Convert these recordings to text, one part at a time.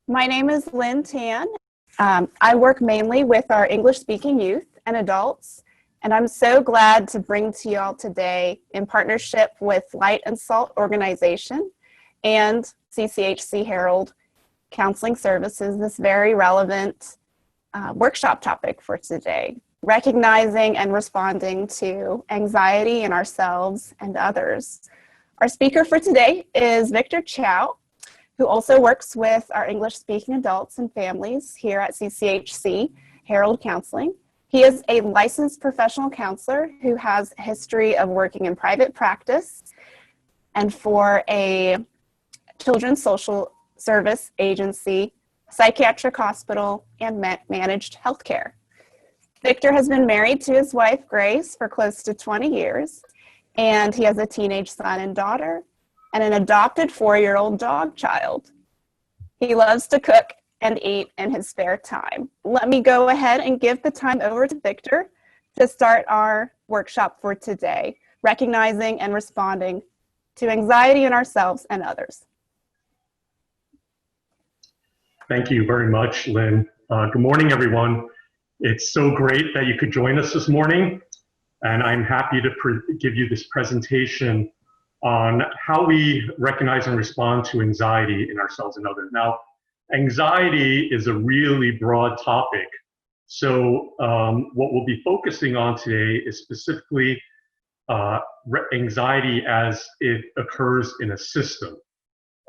My name is Lynn Tan. I work mainly with our English-speaking youth and adults, and I'm so glad to bring to y'all today, in partnership with Light and Salt Organization and CCHC Herald Counseling Services, this very relevant workshop topic for today, recognizing and responding to anxiety in ourselves and others. Our speaker for today is Victor Chow, who also works with our English-speaking adults and families here at CCHC Herald Counseling. He is a licensed professional counselor who has a history of working in private practice and for a children's social service agency, psychiatric hospital, and managed healthcare. Victor has been married to his wife, Grace, for close to 20 years, and he has a teenage son and daughter, and an adopted 4-year-old dog child. He loves to cook and eat in his spare time. Let me go ahead and give the time over to Victor to start our workshop for today, recognizing and responding to anxiety in ourselves and others. Thank you very much, Lynn. Good morning, everyone. It's so great that you could join us this morning, and I'm happy to give you this presentation on how we recognize and respond to anxiety in ourselves and others. Now, anxiety is a really broad topic. So what we'll be focusing on today is specifically anxiety as it occurs in a system.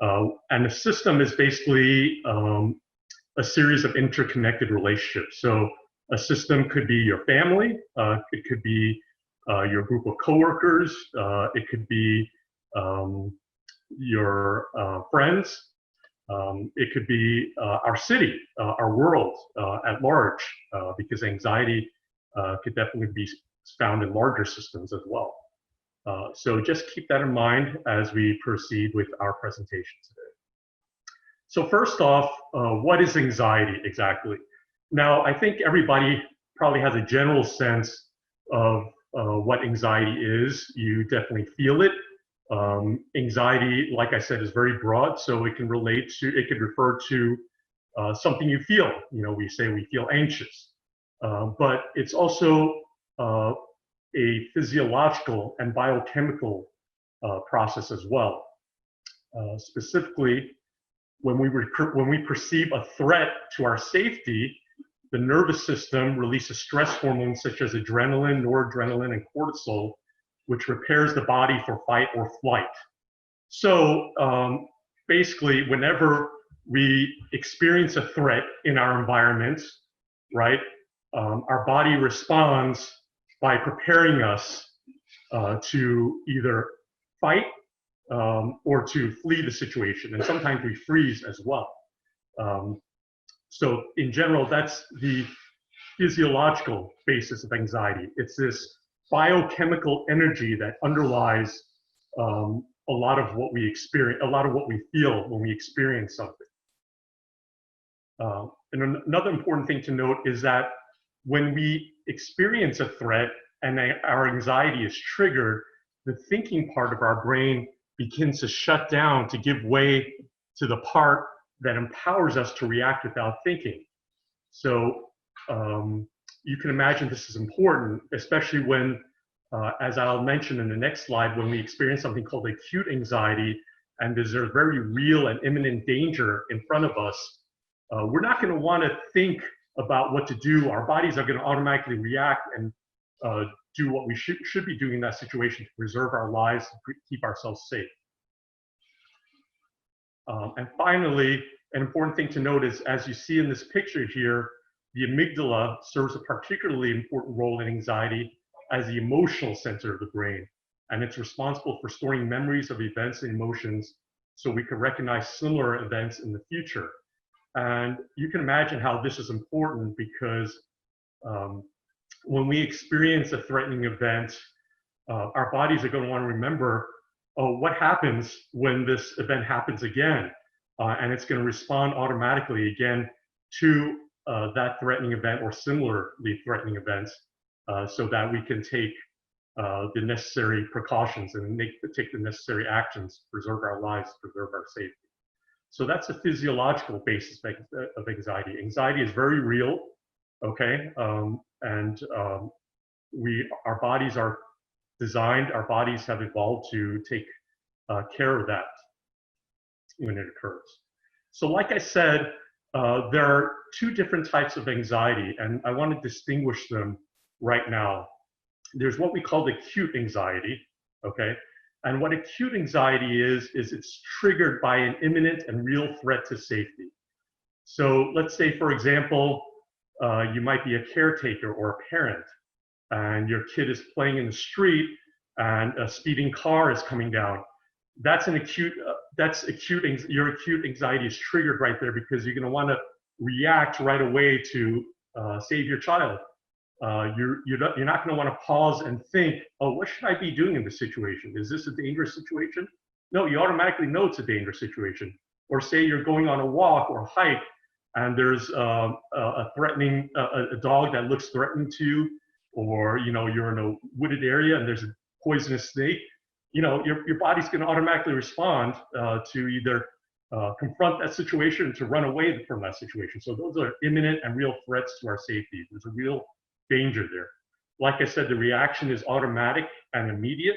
And a system is basically a series of interconnected relationships. So a system could be your family, it could be your group of coworkers, it could be your friends, it could be our city, our world at large, because anxiety could definitely be found in larger systems as well. So just keep that in mind as we proceed with our presentation today. So first off, what is anxiety exactly? Now, I think everybody probably has a general sense of what anxiety is. You definitely feel it. Anxiety, like I said, is very broad, so it can refer to something you feel. You know, we say we feel anxious, but it's also a physiological and biochemical process as well. Specifically, when we perceive a threat to our safety, the nervous system releases stress hormones such as adrenaline, noradrenaline, and cortisol, which prepares the body for fight or flight. So basically, whenever we experience a threat in our environment, right, our body responds by preparing us to either fight or to flee the situation, and sometimes we freeze as well. So in general, that's the physiological basis of anxiety. It's this biochemical energy that underlies a lot of what we experience, a lot of what we feel when we experience something. And another important thing to note is that when we experience a threat and our anxiety is triggered, the thinking part of our brain begins to shut down to give way to the part that empowers us to react without thinking. So you can imagine this is important, especially when, as I'll mention in the next slide, when we experience something called acute anxiety, and there's a very real and imminent danger in front of us, we're not going to want to think about what to do. Our bodies are going to automatically react and do what we should be doing in that situation to preserve our lives, to keep ourselves safe. And finally, an important thing to note is, as you see in this picture here, the amygdala serves a particularly important role in anxiety as the emotional center of the brain. And it's responsible for storing memories of events and emotions so we can recognize similar events in the future. And you can imagine how this is important because when we experience a threatening event, our bodies are going to want to remember, oh, what happens when this event happens again? And it's going to respond automatically again to that threatening event or similarly threatening events so that we can take the necessary precautions and take the necessary actions to preserve our lives, preserve our safety. So that's a physiological basis of anxiety. Anxiety is very real, okay? Our bodies are designed, our bodies have evolved to take care of that when it occurs. So like I said, there are two different types of anxiety, and I want to distinguish them right now. There's what we call acute anxiety, okay? And what acute anxiety is it's triggered by an imminent and real threat to safety. So let's say, for example, you might be a caretaker or a parent, and your kid is playing in the street, and a speeding car is coming down. That's an acute. Your acute anxiety is triggered right there because you're going to want to react right away to save your child. You're not going to want to pause and think, oh, what should I be doing in this situation? Is this a dangerous situation? No, you automatically know it's a dangerous situation. Or say you're going on a walk or a hike, and there's a dog that looks threatening to you, or you're in a wooded area and there's a poisonous snake. Your body's going to automatically respond to either confront that situation or to run away from that situation. So those are imminent and real threats to our safety. There's a real danger there. Like I said, the reaction is automatic and immediate.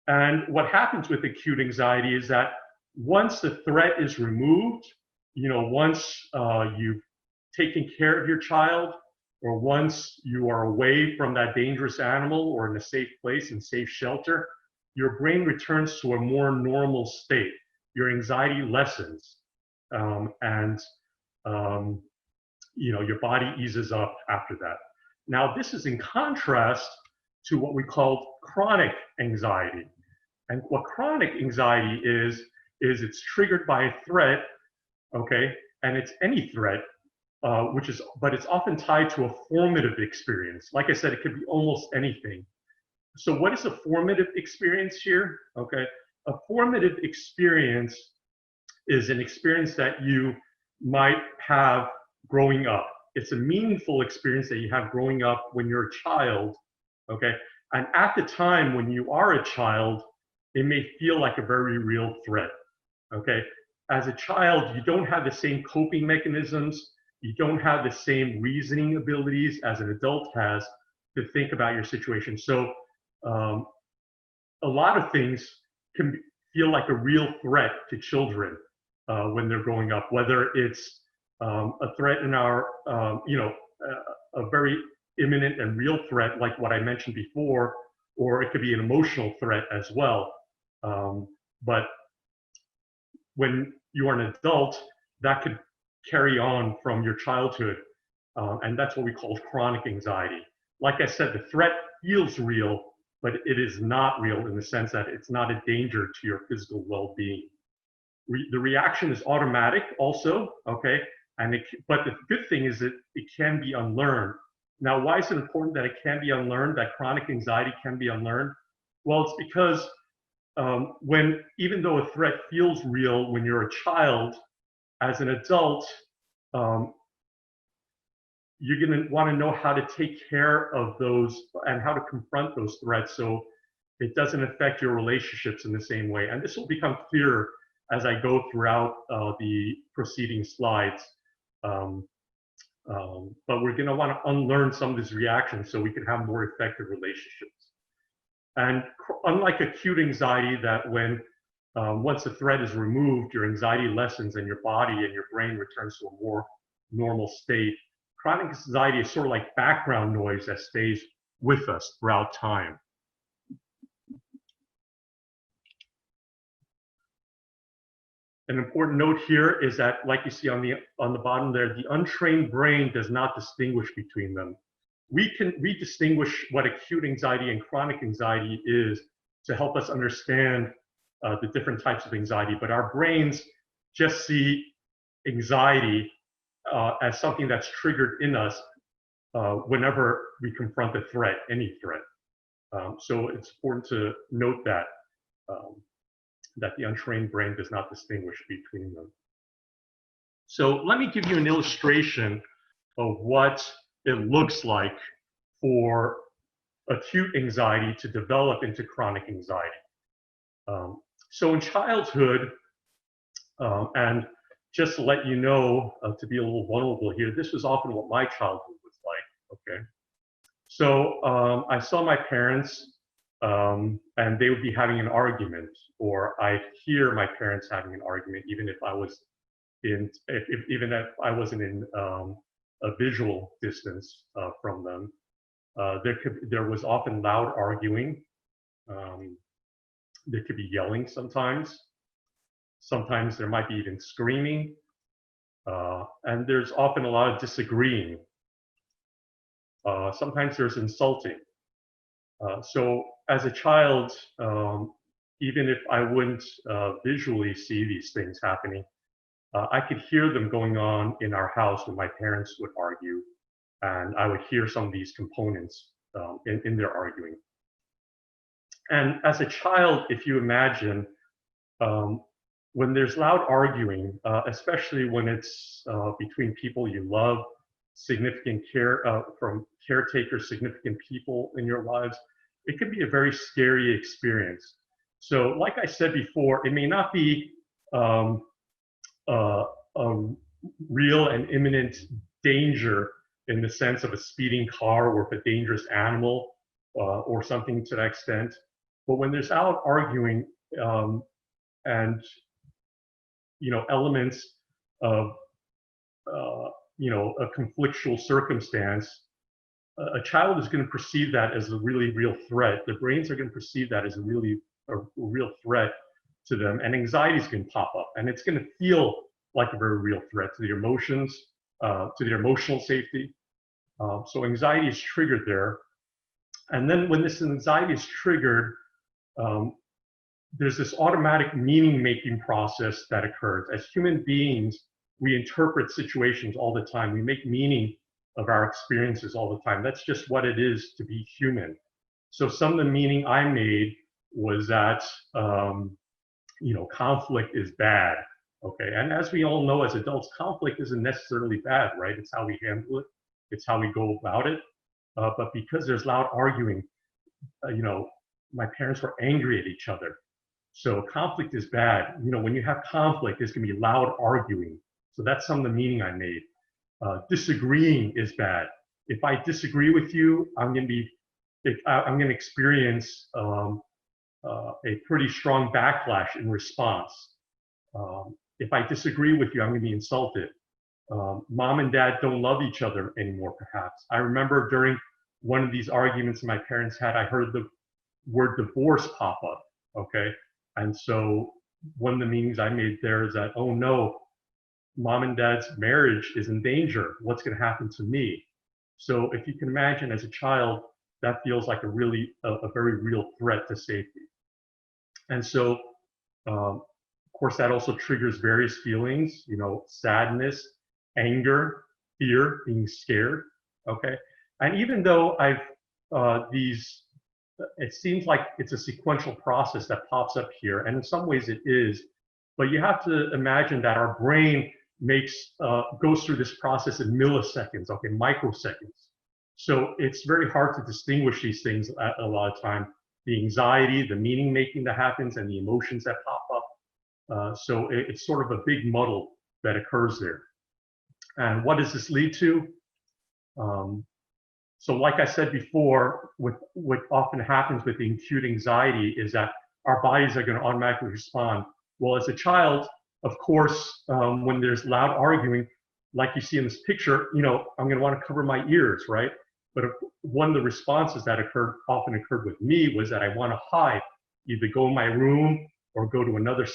And what happens with acute anxiety is that once the threat is removed, once you've taken care of your child, or once you are away from that dangerous animal or in a safe place and safe shelter, your brain returns to a more normal state. Your anxiety lessens, and your body eases up after that. Now, this is in contrast to what we call chronic anxiety. And what chronic anxiety is it's triggered by a threat, okay? And it's any threat, but it's often tied to a formative experience. Like I said, it could be almost anything. So what is a formative experience here? Okay, a formative experience is an experience that you might have growing up. It's a meaningful experience that you have growing up when you're a child, okay? And at the time when you are a child, it may feel like a very real threat, okay? As a child, you don't have the same coping mechanisms, you don't have the same reasoning abilities as an adult has to think about your situation. So a lot of things can feel like a real threat to children when they're growing up, whether it's a threat in our, a very imminent and real threat like what I mentioned before, or it could be an emotional threat as well. But when you are an adult, that could carry on from your childhood, and that's what we call chronic anxiety. Like I said, the threat feels real, but it is not real in the sense that it's not a danger to your physical well-being. The reaction is automatic also, okay? But the good thing is that it can be unlearned. Now, why is it important that it can be unlearned, that chronic anxiety can be unlearned? Well, it's because even though a threat feels real when you're a child, as an adult, you're going to want to know how to take care of those and how to confront those threats so it doesn't affect your relationships in the same way. And this will become clearer as I go throughout the preceding slides. But we're going to want to unlearn some of these reactions so we can have more effective relationships. And unlike acute anxiety, that when once the threat is removed, your anxiety lessens and your body and your brain returns to a more normal state, chronic anxiety is sort of like background noise that stays with us throughout time. An important note here is that, like you see on the bottom there, the untrained brain does not distinguish between them. We distinguish what acute anxiety and chronic anxiety is to help us understand the different types of anxiety, but our brains just see anxiety as something that's triggered in us whenever we confront a threat, any threat. So it's important to note that the untrained brain does not distinguish between them. So let me give you an illustration of what it looks like for acute anxiety to develop into chronic anxiety. So in childhood, and just to let you know, to be a little vulnerable here, this was often what my childhood was like, okay? So I saw my parents, and they would be having an argument, or I'd hear my parents having an argument, even if I was even if I wasn't in a visual distance from them. There was often loud arguing. There could be yelling sometimes. Sometimes there might be even screaming. And there's often a lot of disagreeing. Sometimes there's insulting. So as a child, even if I wouldn't visually see these things happening, I could hear them going on in our house when my parents would argue, and I would hear some of these components in their arguing. And as a child, if you imagine, when there's loud arguing, especially when it's between people you love, significant care from caretakers, significant people in your lives, it can be a very scary experience. So like I said before, it may not be a real and imminent danger in the sense of a speeding car or of a dangerous animal or something to that extent. But when there's loud arguing and elements of a conflictual circumstance, a child is going to perceive that as a really real threat. Their brains are going to perceive that as a real threat to them, and anxiety is going to pop up, and it's going to feel like a very real threat to their emotions, to their emotional safety. So anxiety is triggered there, and then when this anxiety is triggered, there's this automatic meaning-making process that occurs. As human beings, we interpret situations all the time. We make meaning of our experiences all the time. That's just what it is to be human. So some of the meaning I made was that, conflict is bad, okay? And as we all know as adults, conflict isn't necessarily bad, right? It's how we handle it. It's how we go about it. But because there's loud arguing, my parents were angry at each other. So conflict is bad. When you have conflict, there's going to be loud arguing. So that's some of the meaning I made. Disagreeing is bad. If I disagree with you, I'm going to experience a pretty strong backlash in response. If I disagree with you, I'm going to be insulted. Mom and dad don't love each other anymore, perhaps. I remember during one of these arguments my parents had, I heard the word divorce pop up, okay? And so one of the meanings I made there is that, oh no, mom and dad's marriage is in danger. What's going to happen to me? So if you can imagine as a child, that feels like a very real threat to safety. And so, of course, that also triggers various feelings, sadness, anger, fear, being scared, okay? And even though it seems like it's a sequential process that pops up here, and in some ways it is, but you have to imagine that our brain goes through this process in milliseconds, okay, microseconds. So it's very hard to distinguish these things a lot of time, the anxiety, the meaning making that happens, and the emotions that pop up. So it's sort of a big muddle that occurs there. And what does this lead to? So like I said before, what often happens with the acute anxiety is that our bodies are going to automatically respond. Well, as a child, of course, when there's loud arguing, like you see in this picture, I'm going to want to cover my ears, right? But one of the responses that often occurred with me was that I want to hide, either go in my room or go to another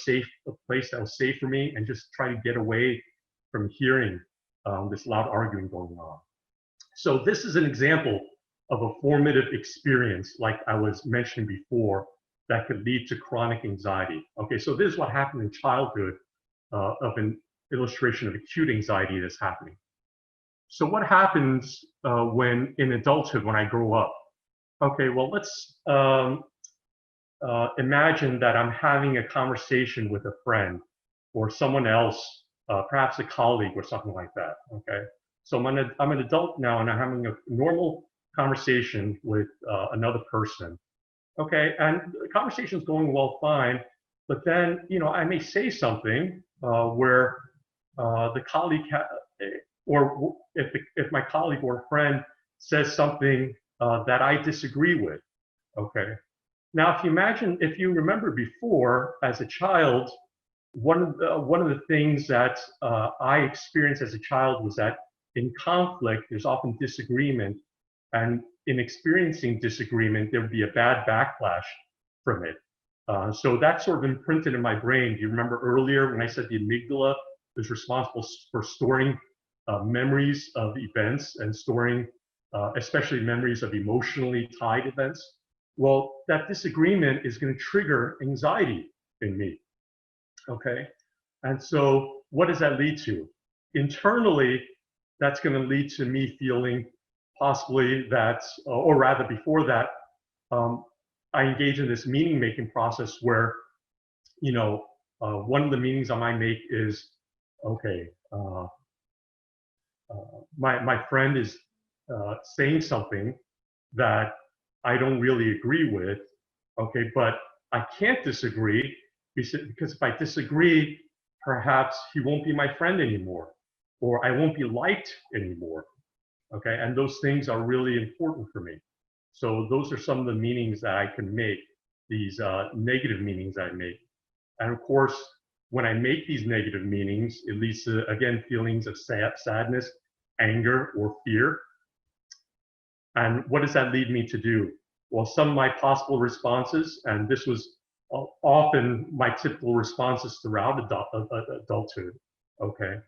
place that was safe for me and just try to get away from hearing this loud arguing going on. So this is an example of a formative experience, like I was mentioning before, that could lead to chronic anxiety. Okay, so this is what happened in childhood of an illustration of acute anxiety that's happening. So what happens when in adulthood, when I grow up? Okay, well, let's imagine that I'm having a conversation with a friend or someone else, perhaps a colleague or something like that, okay? So I'm an adult now and I'm having a normal conversation with another person, okay? And the conversation's going well, fine, but then, I may say something where the colleague or if my colleague or friend says something that I disagree with, okay? Now, if you remember before, as a child, one of the things that I experienced as a child was that in conflict, there's often disagreement, and in experiencing disagreement, there would be a bad backlash from it. So that's sort of imprinted in my brain. Do you remember earlier when I said the amygdala is responsible for storing memories of events and storing especially memories of emotionally tied events? Well, that disagreement is going to trigger anxiety in me, okay? And so what does that lead to? Internally, that's going to lead to me feeling possibly that, or rather before that, I engage in this meaning-making process where, one of the meanings I might make is, okay, my friend is saying something that I don't really agree with, okay, but I can't disagree because if I disagree, perhaps he won't be my friend anymore, or I won't be liked anymore, okay? And those things are really important for me. So those are some of the meanings that I can make, these negative meanings I make. And of course, when I make these negative meanings, it leads to, again, feelings of sadness, anger, or fear. And what does that lead me to do? Well, some of my possible responses, and this was often my typical responses throughout adulthood, okay?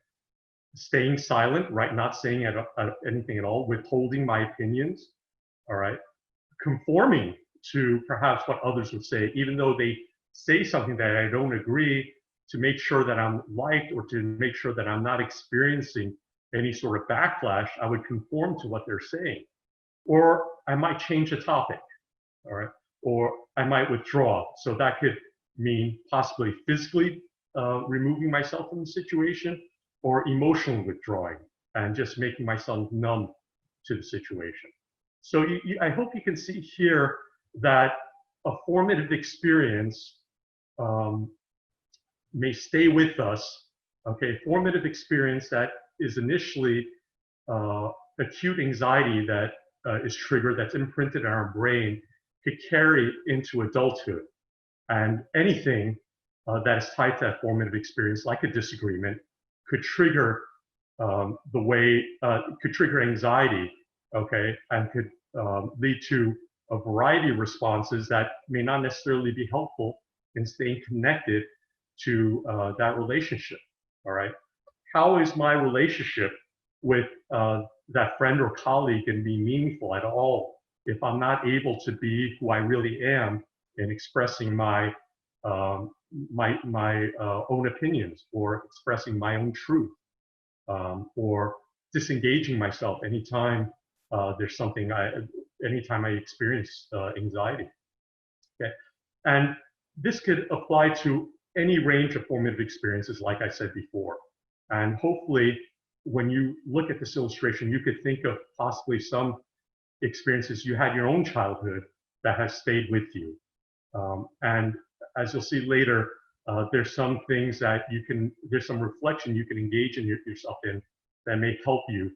Staying silent, right? Not saying anything at all, withholding my opinions, all right? Conforming to perhaps what others would say, even though they say something that I don't agree, to make sure that I'm liked or to make sure that I'm not experiencing any sort of backlash, I would conform to what they're saying. Or I might change the topic, all right? Or I might withdraw. So that could mean possibly physically removing myself from the situation, or emotionally withdrawing and just making myself numb to the situation. So I hope you can see here that a formative experience may stay with us, okay? Formative experience that is initially acute anxiety that is triggered, that's imprinted in our brain, could carry into adulthood. And anything that is tied to that formative experience, like a disagreement, could trigger could trigger anxiety, okay, and could lead to a variety of responses that may not necessarily be helpful in staying connected to that relationship, all right? How is my relationship with that friend or colleague going to be meaningful at all if I'm not able to be who I really am in expressing my own opinions, or expressing my own truth, or disengaging myself anytime there's something anytime I experience anxiety, okay? And this could apply to any range of formative experiences, like I said before. And hopefully, when you look at this illustration, you could think of possibly some experiences you had in your own childhood that has stayed with you. And as you'll see later, there's some things that there's some reflection you can engage in yourself in that may help you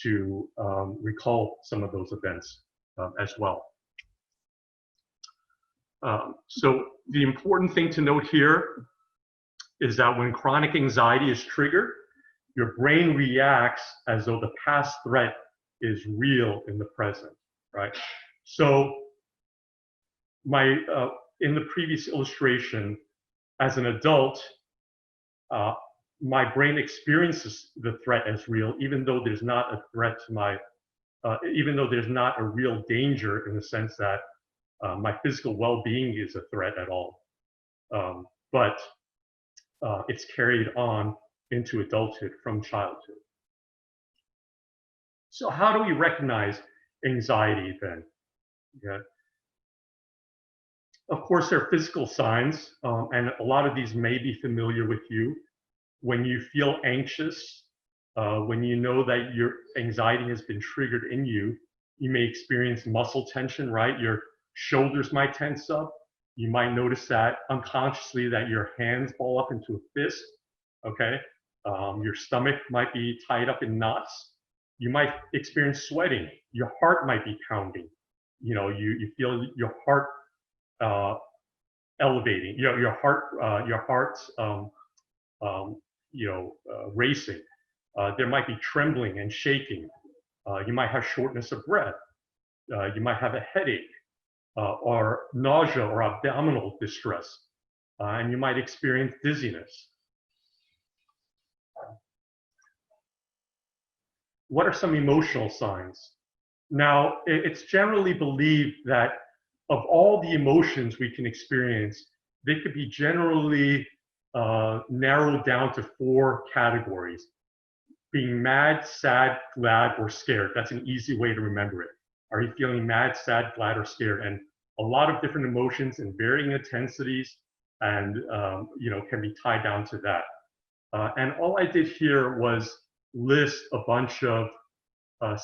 to recall some of those events as well. So the important thing to note here is that when chronic anxiety is triggered, your brain reacts as though the past threat is real in the present, right? So in the previous illustration, as an adult, my brain experiences the threat as real, even though there's not a threat to even though there's not a real danger in the sense that my physical well-being is a threat at all. But it's carried on into adulthood from childhood. So how do we recognize anxiety then? Yeah. Of course, there are physical signs, and a lot of these may be familiar with you. When you feel anxious, when you know that your anxiety has been triggered in you, you may experience muscle tension, right? Your shoulders might tense up. You might notice that unconsciously that your hands ball up into a fist, okay? Your stomach might be tied up in knots. You might experience sweating. Your heart might be pounding. You feel your heart elevating. Your heart's racing. There might be trembling and shaking. You might have shortness of breath. You might have a headache or nausea or abdominal distress. And you might experience dizziness. What are some emotional signs? Now, it's generally believed that of all the emotions we can experience, they could be generally narrowed down to 4 categories: being mad, sad, glad, or scared. That's an easy way to remember it. Are you feeling mad, sad, glad, or scared? And a lot of different emotions in varying intensities, and can be tied down to that. And all I did here was list a bunch of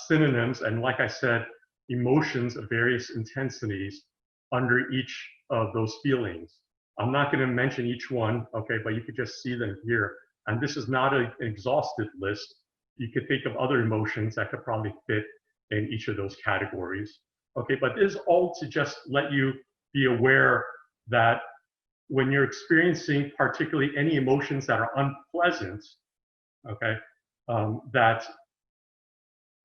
synonyms, and like I said, emotions of various intensities under each of those feelings. I'm not going to mention each one, okay, but you could just see them here. And this is not an exhaustive list. You could think of other emotions that could probably fit in each of those categories. Okay, but this is all to just let you be aware that when you're experiencing particularly any emotions that are unpleasant, okay, that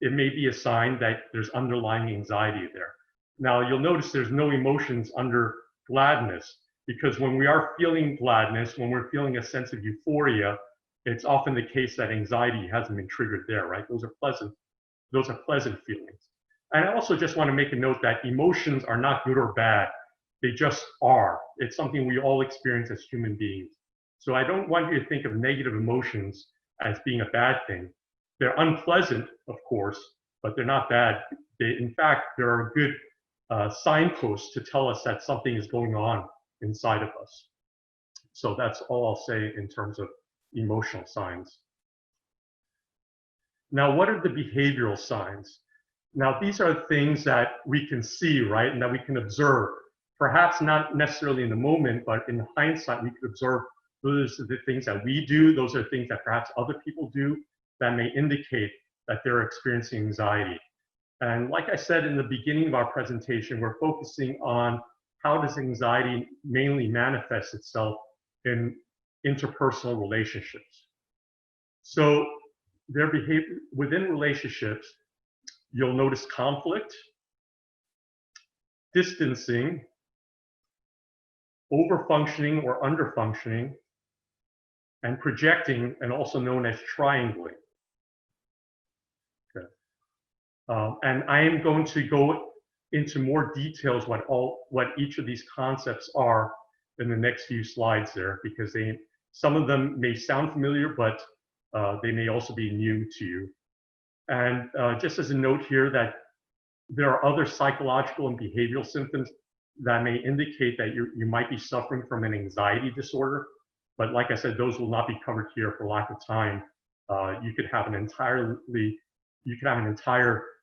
it may be a sign that there's underlying anxiety there. Now, you'll notice there's no emotions under gladness, because when we are feeling gladness, when we're feeling a sense of euphoria, it's often the case that anxiety hasn't been triggered there, right? Those are pleasant feelings. And I also just want to make a note that emotions are not good or bad. They just are. It's something we all experience as human beings. So I don't want you to think of negative emotions as being a bad thing. They're unpleasant, of course, but they're not bad. In fact, they're a good signpost to tell us that something is going on inside of us. So that's all I'll say in terms of emotional signs. Now, what are the behavioral signs? Now, these are things that we can see, right, and that we can observe. Perhaps not necessarily in the moment, but in hindsight, we could observe those are the things that we do. Those are things that perhaps other people do that may indicate that they're experiencing anxiety. And like I said in the beginning of our presentation, we're focusing on how does anxiety mainly manifest itself in interpersonal relationships. So their behavior within relationships, you'll notice conflict, distancing, overfunctioning or underfunctioning, and projecting, and also known as triangling. Okay. And I am going to go into more details what each of these concepts are in the next few slides there, because some of them may sound familiar, but they may also be new to you. And just as a note here, that there are other psychological and behavioral symptoms that may indicate that you might be suffering from an anxiety disorder. But like I said, those will not be covered here for lack of time. You could have an entire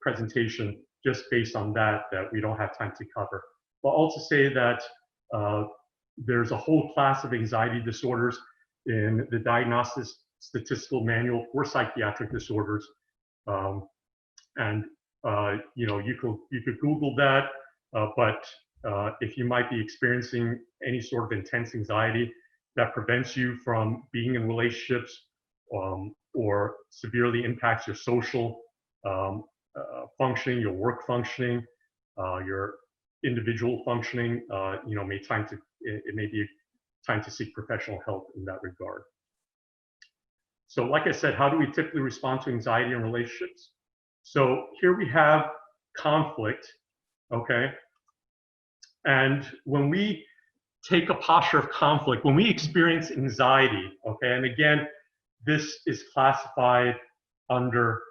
presentation just based on that we don't have time to cover. But also say that there's a whole class of anxiety disorders in the Diagnostic Statistical Manual for Psychiatric Disorders. You could Google that, but if you might be experiencing any sort of intense anxiety that prevents you from being in relationships or severely impacts your social functioning, your work functioning, your individual functioning, it may be time to seek professional help in that regard. So like I said, how do we typically respond to anxiety in relationships? So here we have conflict, okay? And when we take a posture of conflict, when we experience anxiety, okay, and again, this is classified under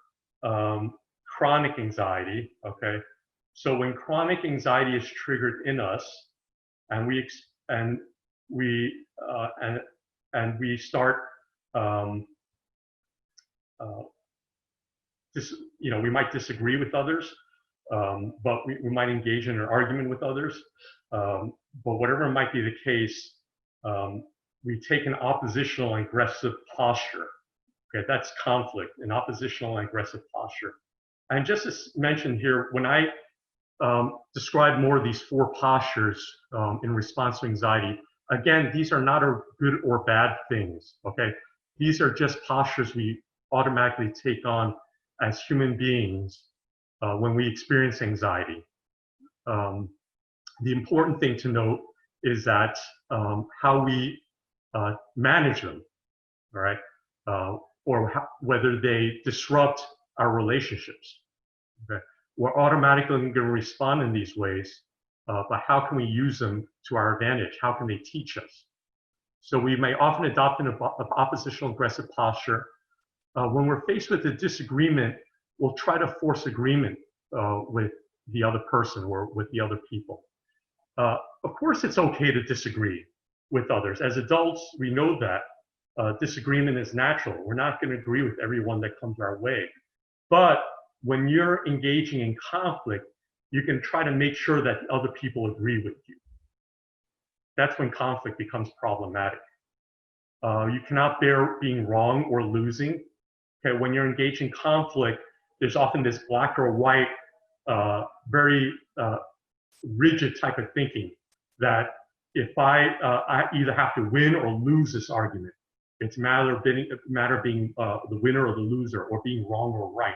chronic anxiety, okay? So when chronic anxiety is triggered in us, and we start we might disagree with others, but we might engage in an argument with others. But whatever might be the case, we take an oppositional and aggressive posture. Okay, that's conflict, an oppositional and aggressive posture. And just as mentioned here, when I describe more of these four postures in response to anxiety, again, these are not good or bad things, okay? These are just postures we automatically take on as human beings when we experience anxiety. The important thing to note is that how we manage them, all right? Or whether they disrupt our relationships, okay? We're automatically going to respond in these ways, but how can we use them to our advantage? How can they teach us? So we may often adopt an oppositional aggressive posture. When we're faced with a disagreement, we'll try to force agreement with the other person or with the other people. Of course, it's okay to disagree with others. As adults, we know that disagreement is natural. We're not going to agree with everyone that comes our way. But when you're engaging in conflict, you can try to make sure that the other people agree with you. That's when conflict becomes problematic. You cannot bear being wrong or losing. Okay, when you're engaged in conflict, there's often this black or white, very rigid type of thinking that if I either have to win or lose this argument, it's a matter of being the winner or the loser, or being wrong or right.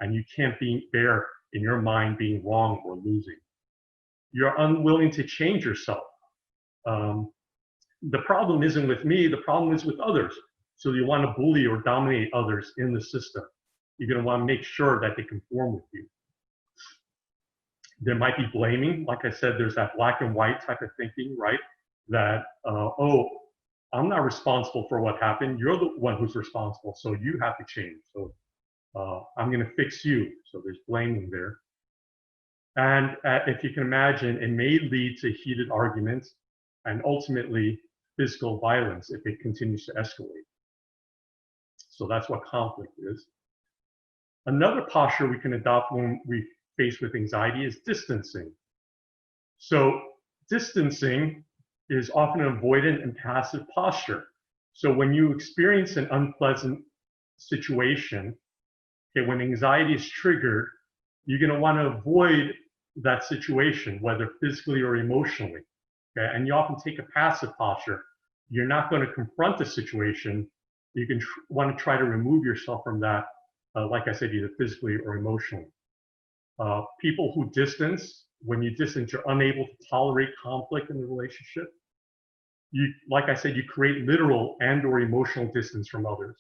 And you can't bear in your mind being wrong or losing. You're unwilling to change yourself. The problem isn't with me, the problem is with others. So you want to bully or dominate others in the system. You're going to want to make sure that they conform with you. There might be blaming. Like I said, there's that black and white type of thinking, right? That, oh, I'm not responsible for what happened. You're the one who's responsible, so you have to change. So I'm going to fix you. So there's blaming there. And if you can imagine, it may lead to heated arguments and ultimately physical violence if it continues to escalate. So that's what conflict is. Another posture we can adopt when we face with anxiety is distancing. So distancing is often an avoidant and passive posture. So when you experience an unpleasant situation, okay, when anxiety is triggered, you're going to want to avoid that situation, whether physically or emotionally. Okay, and you often take a passive posture. You're not going to confront the situation. You can want to try to remove yourself from that, like I said, either physically or emotionally. People who distance, when you distance, you're unable to tolerate conflict in the relationship. Like I said, you create literal and or emotional distance from others.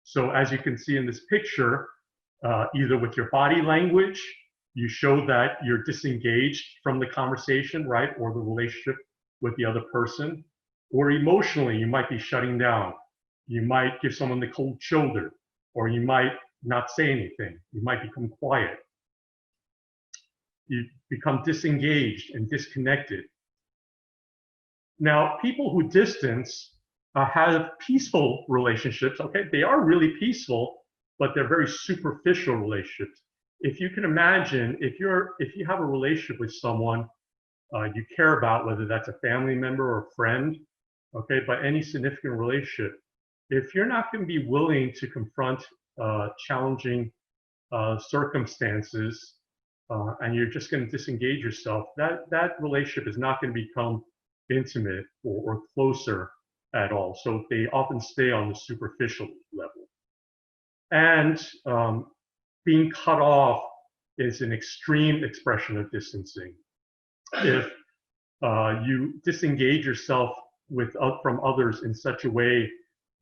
So as you can see in this picture, either with your body language, you show that you're disengaged from the conversation, right, or the relationship with the other person, or emotionally, you might be shutting down. You might give someone the cold shoulder, or you might not say anything. You might become quiet. You become disengaged and disconnected. Now, people who distance have peaceful relationships, okay? They are really peaceful, but they're very superficial relationships. If you can imagine, if you have a relationship with someone you care about, whether that's a family member or a friend, okay, but any significant relationship, if you're not going to be willing to confront challenging circumstances and you're just going to disengage yourself, that relationship is not going to become intimate or closer at all. So they often stay on the superficial level. And being cut off is an extreme expression of distancing. If you disengage yourself from others in such a way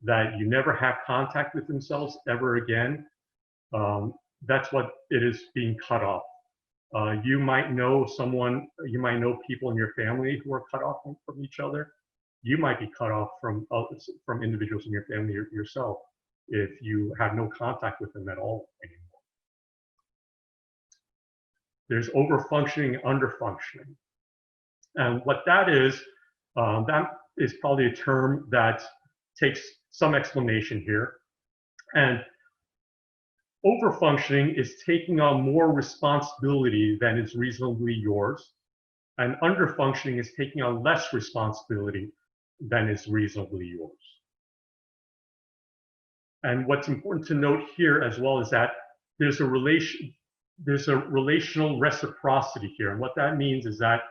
that you never have contact with themselves ever again, that's what it is, being cut off. You might know people in your family who are cut off from each other. You might be cut off from individuals in your family yourself if you have no contact with them at all anymore. There's overfunctioning and underfunctioning. And what that is probably a term that takes some explanation here. And overfunctioning is taking on more responsibility than is reasonably yours. And underfunctioning is taking on less responsibility than is reasonably yours. And what's important to note here as well is that there's a relational reciprocity here. And what that means is that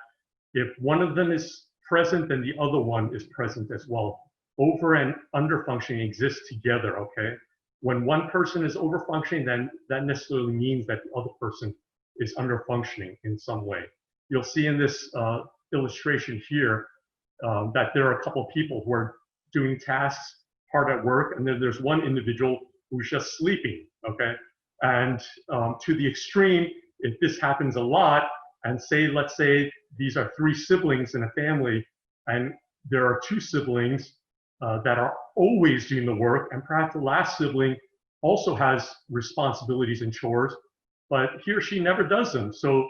if one of them is present, then the other one is present as well. Over and under functioning exist together, okay? When one person is over functioning, then that necessarily means that the other person is under functioning in some way. You'll see in this illustration here that there are a couple of people who are doing tasks hard at work, and then there's one individual who's just sleeping, okay? And to the extreme, if this happens a lot, and let's say these are 3 siblings in a family, and there are 2 siblings that are always doing the work, and perhaps the last sibling also has responsibilities and chores, but he or she never does them. So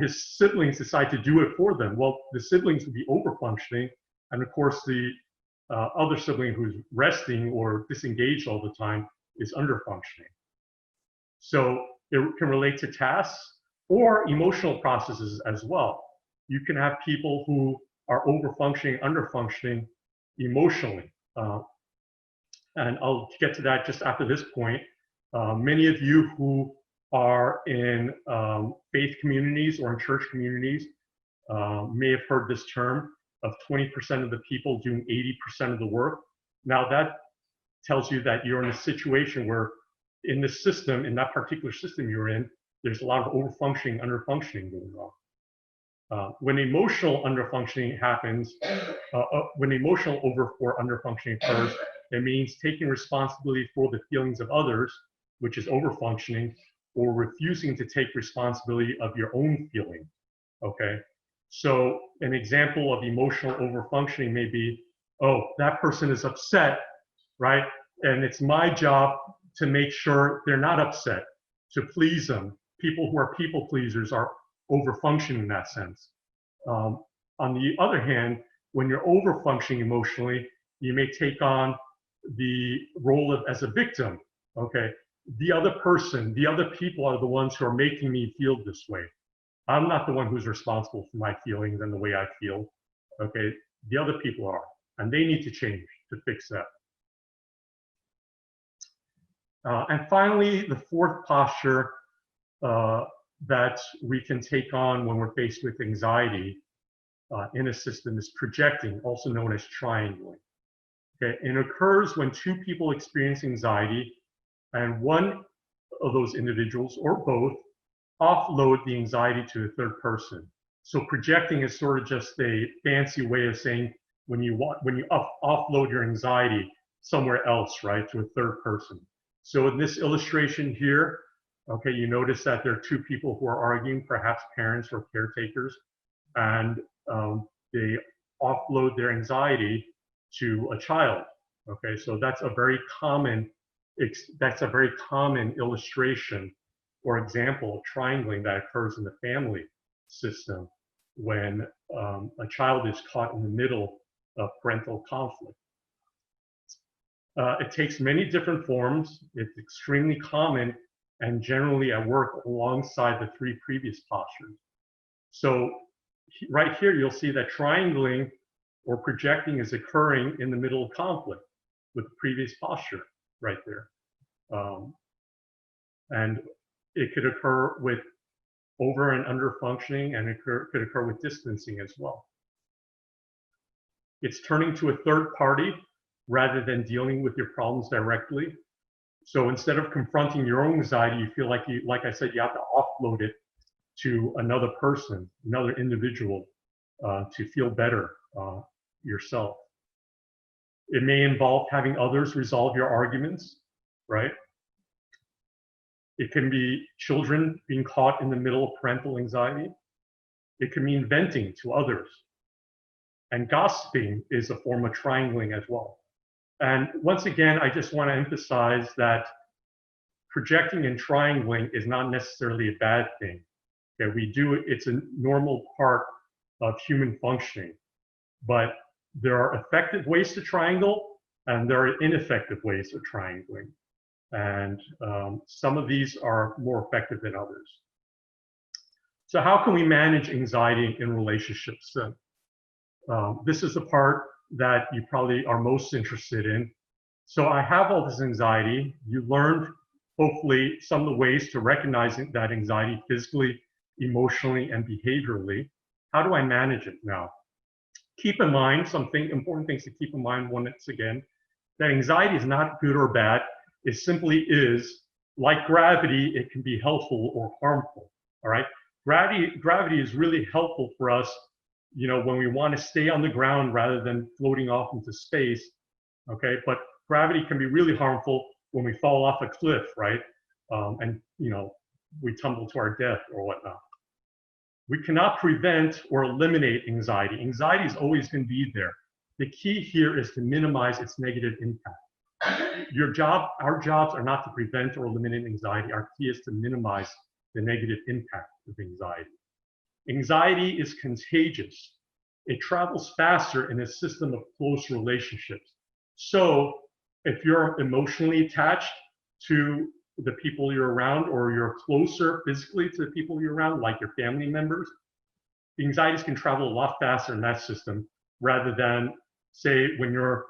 his siblings decide to do it for them. Well, the siblings would be over-functioning, and of course the other sibling who's resting or disengaged all the time is under-functioning. So it can relate to tasks or emotional processes as well. You can have people who are over-functioning, under-functioning emotionally. And I'll get to that just after this point. Many of you who are in faith communities or in church communities may have heard this term of 20% of the people doing 80% of the work. Now that tells you that you're in a situation where in the system, in that particular system you're in, there's a lot of over-functioning, under-functioning going on. When emotional under-functioning happens, when emotional over or under-functioning occurs, it means taking responsibility for the feelings of others, which is over-functioning, or refusing to take responsibility of your own feeling, okay? So an example of emotional over-functioning may be, oh, that person is upset, right? And it's my job to make sure they're not upset, to please them. People who are people pleasers are over-functioning in that sense. On the other hand, when you're over-functioning emotionally, you may take on the role of as a victim, okay? The other person, the other people are the ones who are making me feel this way. I'm not the one who's responsible for my feelings and the way I feel, okay? The other people are, and they need to change to fix that. And finally, the 4th posture that we can take on when we're faced with anxiety in a system is projecting, also known as triangling. Okay, and it occurs when 2 people experience anxiety and one of those individuals or both offload the anxiety to a third person. So projecting is sort of just a fancy way of saying when you offload your anxiety somewhere else, right, to a third person. So in this illustration here, okay, you notice that there are 2 people who are arguing, perhaps parents or caretakers, and they offload their anxiety to a child. Okay, so that's a very common illustration or example of triangling that occurs in the family system when a child is caught in the middle of parental conflict. It takes many different forms. It's extremely common and generally at work alongside the 3 previous postures. So right here, you'll see that triangling or projecting is occurring in the middle of conflict with the previous posture right there. And it could occur with over and under functioning, and it could occur with distancing as well. It's turning to a third party rather than dealing with your problems directly. So instead of confronting your own anxiety, you feel like I said, you have to offload it to another person, another individual, to feel better yourself. It may involve having others resolve your arguments, right? It can be children being caught in the middle of parental anxiety. It can mean venting to others. And gossiping is a form of triangling as well. And once again, I just want to emphasize that projecting and triangling is not necessarily a bad thing. Okay, it's a normal part of human functioning, but there are effective ways to triangle and there are ineffective ways of triangling. And some of these are more effective than others. So how can we manage anxiety in relationships? This is the part that you probably are most interested in. So I have all this anxiety. You learned, hopefully, some of the ways to recognize that anxiety physically, emotionally, and behaviorally. How do I manage it now? Keep in mind important things to keep in mind once again, that anxiety is not good or bad. It simply is. Like gravity, it can be helpful or harmful, all right? Gravity is really helpful for us, when we want to stay on the ground rather than floating off into space, okay? But gravity can be really harmful when we fall off a cliff, right? And, we tumble to our death or whatnot. We cannot prevent or eliminate anxiety. Anxiety is always going to be there. The key here is to minimize its negative impact. Our jobs are not to prevent or eliminate anxiety. Our key is to minimize the negative impact of anxiety. Anxiety is contagious. It travels faster in a system of close relationships. So if you're emotionally attached to the people you're around, or you're closer physically to the people you're around, like your family members, anxieties can travel a lot faster in that system rather than, say, when you're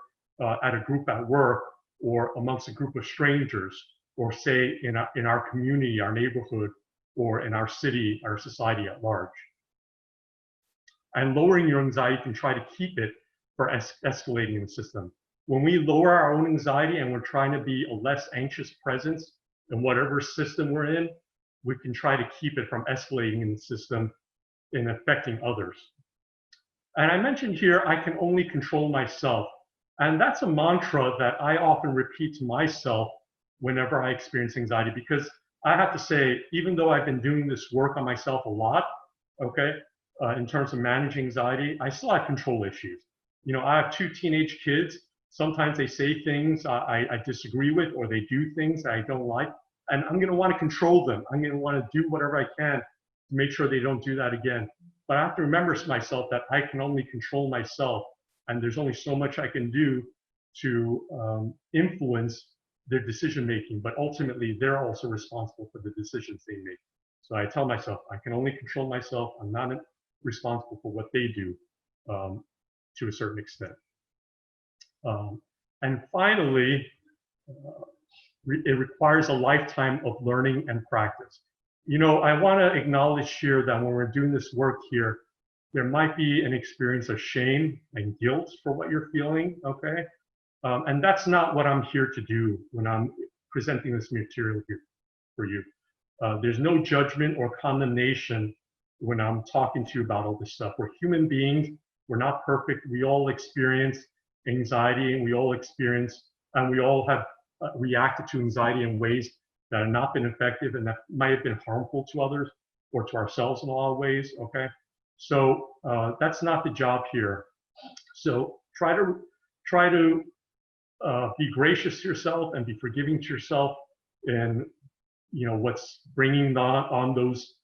at a group at work or amongst a group of strangers, or say in our community, our neighborhood, or in our city, our society at large. And lowering your anxiety can try to keep it from escalating in the system. When we lower our own anxiety and we're trying to be a less anxious presence in whatever system we're in, we can try to keep it from escalating in the system and affecting others. And I mentioned here, I can only control myself. And that's a mantra that I often repeat to myself whenever I experience anxiety, because I have to say, even though I've been doing this work on myself a lot, okay, in terms of managing anxiety, I still have control issues. I have 2 teenage kids. Sometimes they say things I disagree with, or they do things that I don't like, and I'm going to want to control them. I'm going to want to do whatever I can to make sure they don't do that again. But I have to remember to myself that I can only control myself, and there's only so much I can do to influence their decision making, but ultimately they're also responsible for the decisions they make. So I tell myself, I can only control myself. I'm not responsible for what they do to a certain extent. And finally, it requires a lifetime of learning and practice. I want to acknowledge here that when we're doing this work here, there might be an experience of shame and guilt for what you're feeling, okay? And that's not what I'm here to do when I'm presenting this material here for you. There's no judgment or condemnation when I'm talking to you about all this stuff. We're human beings. We're not perfect. We all experience anxiety, and we all have reacted to anxiety in ways that have not been effective and that might have been harmful to others or to ourselves in a lot of ways, okay? So that's not the job here. So try to be gracious to yourself and be forgiving to yourself in what's bringing on those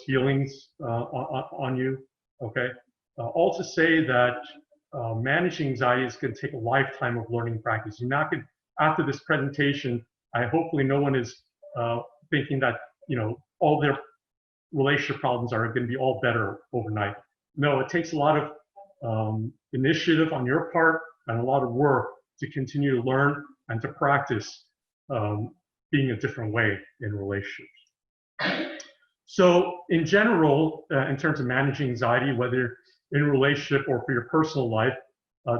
feelings on you, okay? All to say that managing anxiety is going to take a lifetime of learning practice. You're not going, after this presentation, hopefully no one is thinking that all their relationship problems are going to be all better overnight. No, it takes a lot of initiative on your part and a lot of work to continue to learn and to practice being a different way in relationships. So in general, in terms of managing anxiety, whether in a relationship or for your personal life,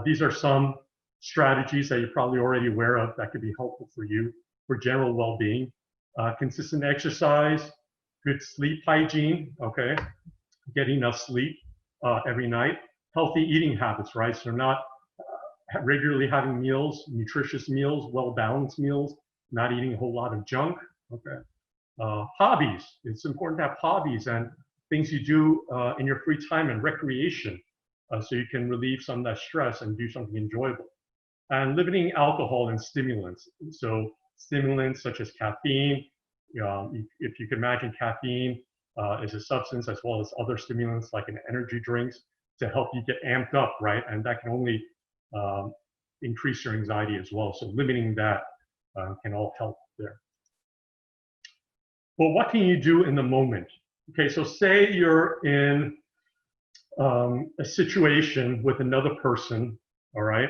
these are some strategies that you're probably already aware of that could be helpful for you for general well-being. Consistent exercise, good sleep hygiene, okay? Getting enough sleep every night. Healthy eating habits, right? So not regularly having meals, nutritious meals, well-balanced meals, not eating a whole lot of junk, okay? Hobbies, it's important to have hobbies and things you do in your free time and recreation so you can relieve some of that stress and do something enjoyable. And limiting alcohol and stimulants. So stimulants such as caffeine, if you can imagine, caffeine is a substance as well as other stimulants like an energy drinks to help you get amped up, right? And that can only increase your anxiety as well. So limiting that can all help there. Well, what can you do in the moment? Okay, so say you're in a situation with another person, all right?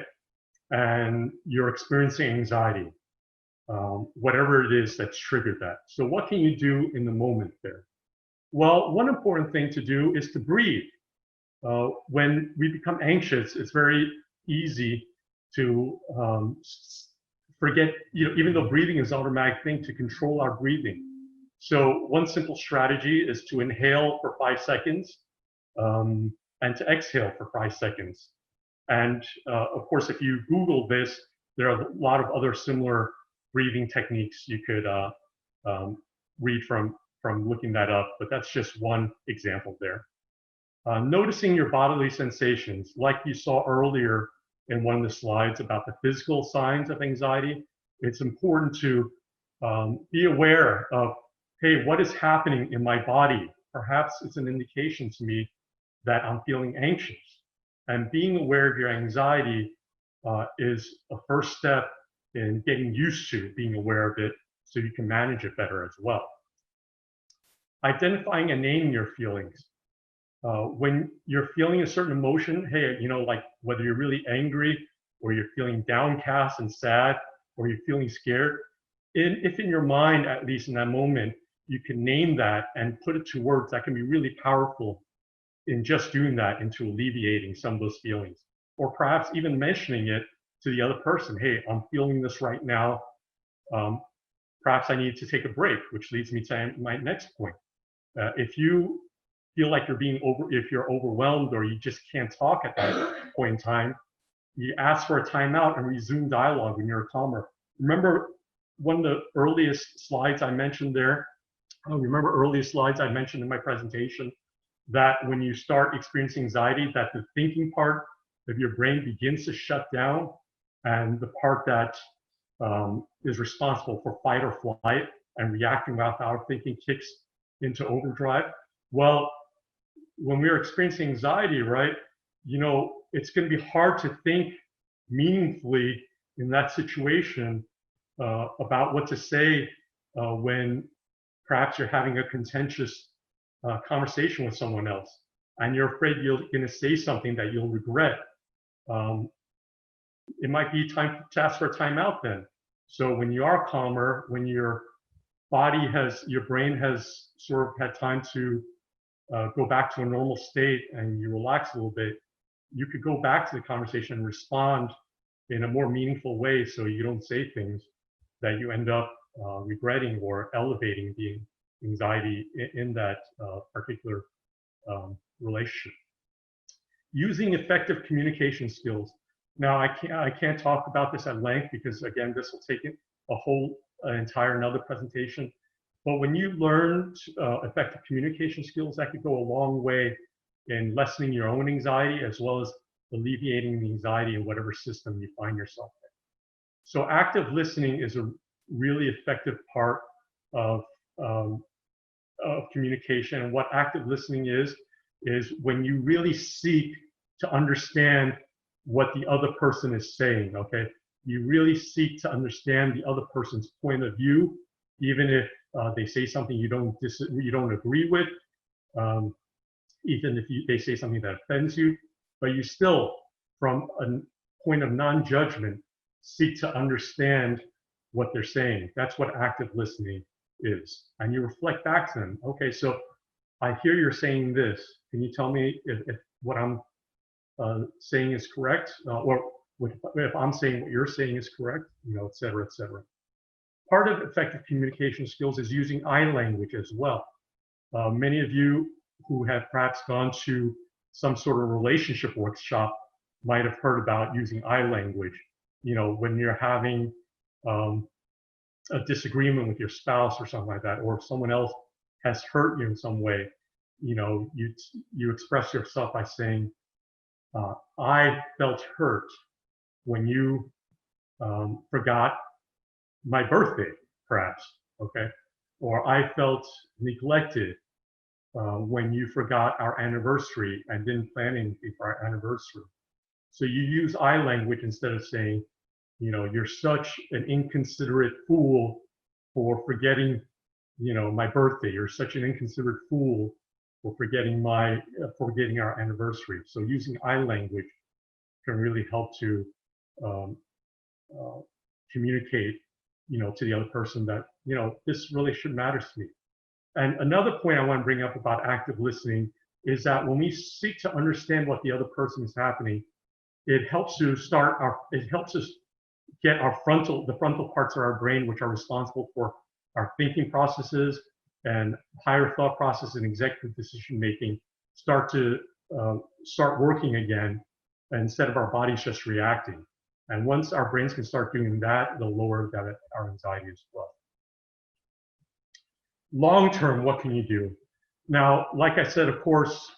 and you're experiencing anxiety, whatever it is that's triggered that. So what can you do in the moment there? Well, one important thing to do is to breathe. When we become anxious, it's very easy to forget, even though breathing is an automatic thing, to control our breathing. So one simple strategy is to inhale for 5 seconds and to exhale for 5 seconds. And of course, if you Google this, there are a lot of other similar breathing techniques you could read from looking that up, but that's just one example there. Noticing your bodily sensations, like you saw earlier in one of the slides about the physical signs of anxiety, it's important to be aware of, hey, what is happening in my body? Perhaps it's an indication to me that I'm feeling anxious. And being aware of your anxiety is a first step in getting used to being aware of it so you can manage it better as well. Identifying and naming your feelings. When you're feeling a certain emotion, hey, like whether you're really angry or you're feeling downcast and sad or you're feeling scared, if in your mind, at least in that moment, you can name that and put it to words, that can be really powerful in just doing that, into alleviating some of those feelings. Or perhaps even mentioning it to the other person, hey, I'm feeling this right now. Perhaps I need to take a break, which leads me to my next point. If you feel like if you're overwhelmed or you just can't talk at that point in time, you ask for a timeout and resume dialogue when you're calmer. Remember one of the earliest slides I mentioned there? Remember earliest slides I mentioned in my presentation, that when you start experiencing anxiety, that the thinking part of your brain begins to shut down, and the part that is responsible for fight or flight and reacting without thinking kicks into overdrive. Well, when we're experiencing anxiety, right, it's going to be hard to think meaningfully in that situation about what to say when perhaps you're having a contentious conversation with someone else, and you're afraid you're going to say something that you'll regret. It might be time to ask for a timeout then. So when you are calmer, when your brain has sort of had time to go back to a normal state and you relax a little bit, you could go back to the conversation and respond in a more meaningful way, so you don't say things that you end up regretting or elevating the anxiety in that particular relationship. Using effective communication skills. Now, I can't talk about this at length because, again, this will take a whole entire another presentation. But when you learn effective communication skills, that could go a long way in lessening your own anxiety as well as alleviating the anxiety in whatever system you find yourself in. So active listening is a really effective part of communication. And what active listening is when you really seek to understand what the other person is saying, okay? You really seek to understand the other person's point of view, even if they say something you don't agree with, even if they say something that offends you, but you still, from a point of non-judgment, seek to understand what they're saying. That's what active listening is. And you reflect back to them. Okay, so I hear you're saying this. Can you tell me if what I'm saying is correct, or if I'm saying what you're saying is correct, et cetera, et cetera. Part of effective communication skills is using I language as well. Many of you who have perhaps gone to some sort of relationship workshop might have heard about using I language. When you're having a disagreement with your spouse or something like that, or if someone else has hurt you in some way, you express yourself by saying, I felt hurt when you forgot my birthday, perhaps, okay? Or I felt neglected when you forgot our anniversary and didn't plan anything for our anniversary. So you use I language instead of saying, you're such an inconsiderate fool for forgetting, my birthday. You're such an inconsiderate fool for forgetting our anniversary. So using I language can really help to um, communicate, to the other person that, this relationship matters to me. And another point I want to bring up about active listening is that when we seek to understand what the other person is happening, it helps us get the frontal parts of our brain, which are responsible for our thinking processes and higher thought process and executive decision making, start working again, instead of our bodies just reacting. And once our brains can start doing that, it'll lower our anxiety as well. Long term, what can you do? Now, like I said, of course,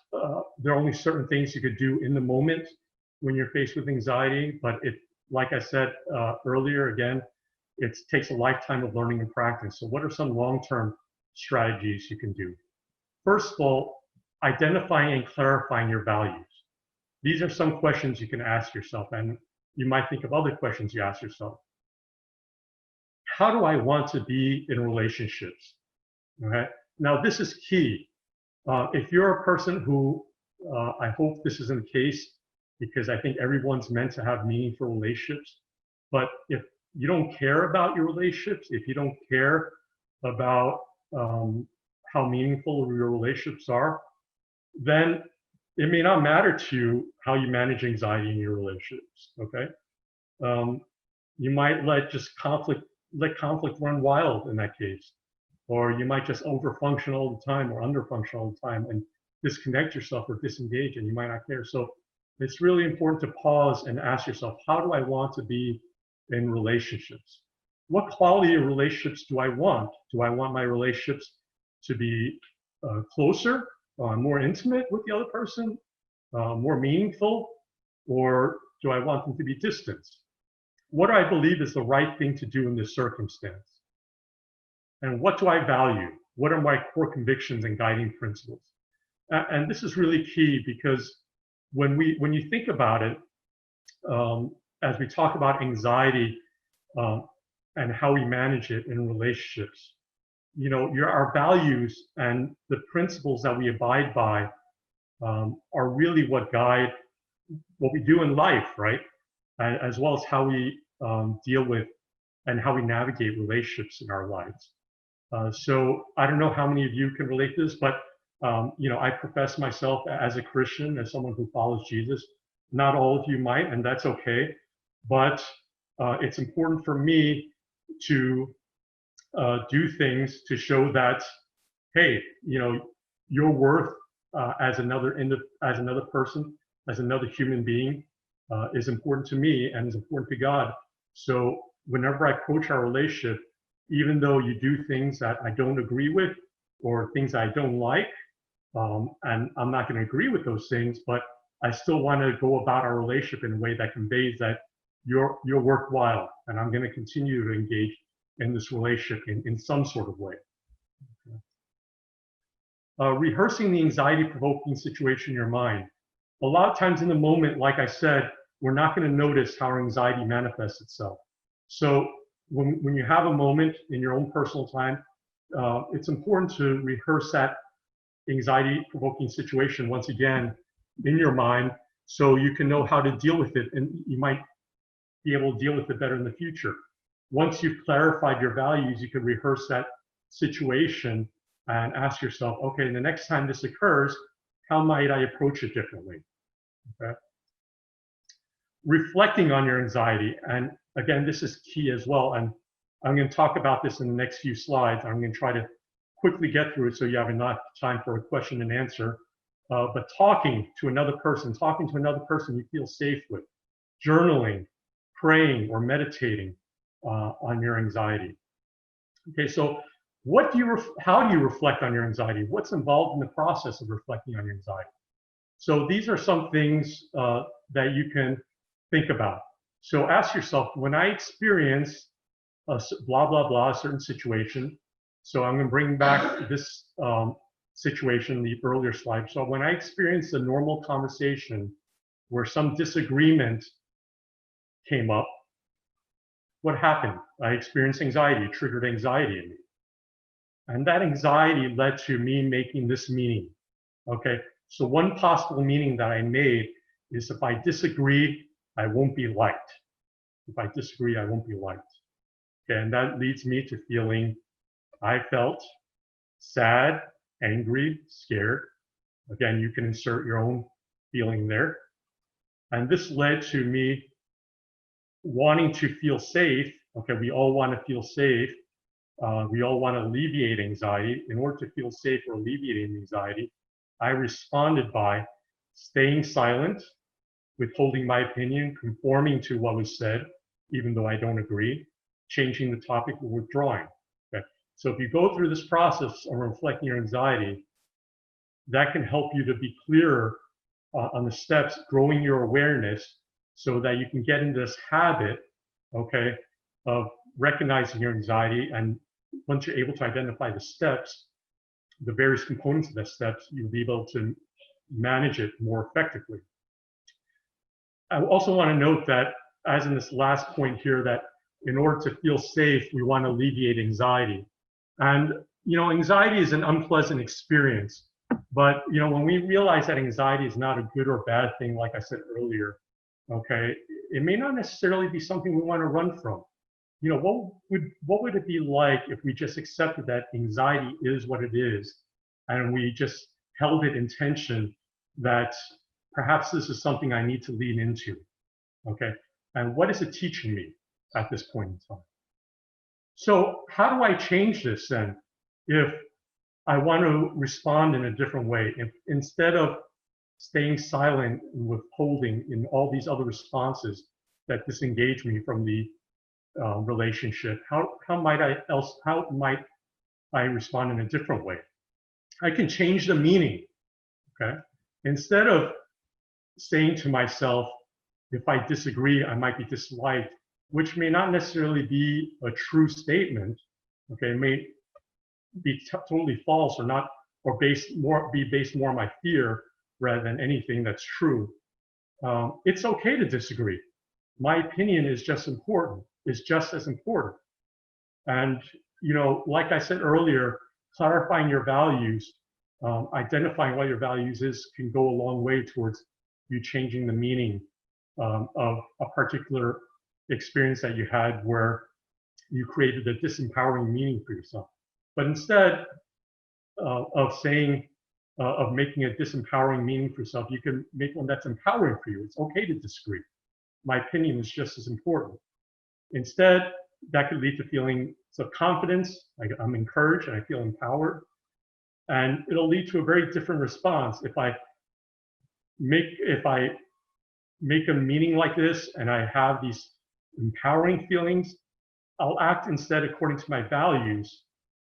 there are only certain things you could do in the moment when you're faced with anxiety, but like I said earlier, again, it takes a lifetime of learning and practice. So what are some long-term strategies you can do? First of all, identifying and clarifying your values. These are some questions you can ask yourself, and you might think of other questions you ask yourself. How do I want to be in relationships? Okay. Now, this is key. If you're a person who, I hope this isn't the case, because I think everyone's meant to have meaningful relationships, but if you don't care about your relationships, if you don't care about how meaningful your relationships are, then it may not matter to you how you manage anxiety in your relationships, okay? You might let conflict run wild in that case. Or you might just overfunction all the time or underfunction all the time and disconnect yourself or disengage, and you might not care. So it's really important to pause and ask yourself, how do I want to be in relationships? What quality of relationships do I want? Do I want my relationships to be closer, more intimate with the other person, more meaningful, or do I want them to be distant? What do I believe is the right thing to do in this circumstance? And what do I value? What are my core convictions and guiding principles? And this is really key, because when you think about it, as we talk about anxiety and how we manage it in relationships, our values and the principles that we abide by are really what guide what we do in life, right? As well as how we deal with and how we navigate relationships in our lives. So I don't know how many of you can relate to this, but I profess myself as a Christian, as someone who follows Jesus. Not all of you might, and that's okay. But it's important for me to do things to show that, hey, your worth as another person, as another human being, is important to me and is important to God. So whenever I approach our relationship, even though you do things that I don't agree with or things I don't like, and I'm not going to agree with those things, but I still want to go about our relationship in a way that conveys that you're worthwhile, and I'm going to continue to engage in this relationship in some sort of way. Rehearsing the anxiety-provoking situation in your mind. A lot of times in the moment, like I said, we're not going to notice how our anxiety manifests itself. So when you have a moment in your own personal time, it's important to rehearse that anxiety-provoking situation once again in your mind, so you can know how to deal with it, and you might be able to deal with it better in the future. Once you've clarified your values, you can rehearse that situation and ask yourself, okay, the next time this occurs, how might I approach it differently? Okay. Reflecting on your anxiety, and again, this is key as well, and I'm going to talk about this in the next few slides. I'm going to try to quickly get through it so you have enough time for a question and answer. But talking to another person you feel safe with, journaling, praying, or meditating on your anxiety. Okay, so how do you reflect on your anxiety? What's involved in the process of reflecting on your anxiety? So these are some things that you can think about. So ask yourself, when I experience a blah, blah, blah, a certain situation, so I'm going to bring back this situation, the earlier slide. So when I experience a normal conversation where some disagreement came up, what happened? I experienced anxiety, it triggered anxiety in me. And that anxiety led to me making this meaning. Okay, so one possible meaning that I made is, if I disagree, I won't be liked. If I disagree, I won't be liked. Okay, and that leads me to feeling I felt sad, angry, scared. Again, you can insert your own feeling there. And this led to me wanting to feel safe. Okay, we all want to feel safe. We all want to alleviate anxiety. In order to feel safe or alleviate anxiety, I responded by staying silent, withholding my opinion, conforming to what was said, even though I don't agree, changing the topic, or withdrawing. Okay? So if you go through this process of reflecting your anxiety, that can help you to be clearer on the steps, growing your awareness so that you can get into this habit, okay, of recognizing your anxiety. And once you're able to identify the steps, the various components of the steps, you'll be able to manage it more effectively. I also want to note that, as in this last point here, that in order to feel safe, we want to alleviate anxiety. And, anxiety is an unpleasant experience. But, when we realize that anxiety is not a good or bad thing, like I said earlier, okay, it may not necessarily be something we want to run from. What would it be like if we just accepted that anxiety is what it is, and we just held it in tension that perhaps this is something I need to lean into, okay? And what is it teaching me at this point in time? So how do I change this then if I want to respond in a different way? If instead of staying silent and withholding in all these other responses that disengage me from the relationship, how might I respond in a different way? I can change the meaning, okay? Instead of saying to myself, if I disagree, I might be disliked, which may not necessarily be a true statement, okay? It may be totally false or not, or be based more on my fear rather than anything that's true. It's okay to disagree. My opinion is just as important. And, like I said earlier, clarifying your values, identifying what your values is can go a long way towards you changing the meaning of a particular experience that you had where you created a disempowering meaning for yourself. But instead of making a disempowering meaning for yourself, you can make one that's empowering for you. It's okay to disagree. My opinion is just as important. Instead, that could lead to feelings of confidence. I'm encouraged and I feel empowered. And it'll lead to a very different response. If I make a meaning like this and I have these empowering feelings, I'll act instead according to my values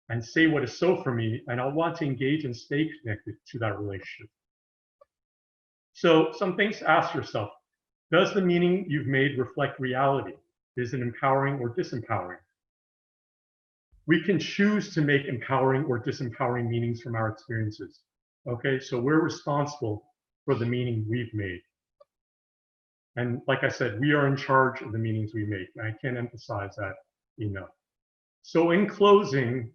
and say what is so for me, and I'll want to engage and stay connected to that relationship. So some things to ask yourself: does the meaning you've made reflect reality? Is it empowering or disempowering? We can choose to make empowering or disempowering meanings from our experiences. Okay, so we're responsible for the meaning we've made. And like I said, we are in charge of the meanings we make. And I can't emphasize that enough. So in closing,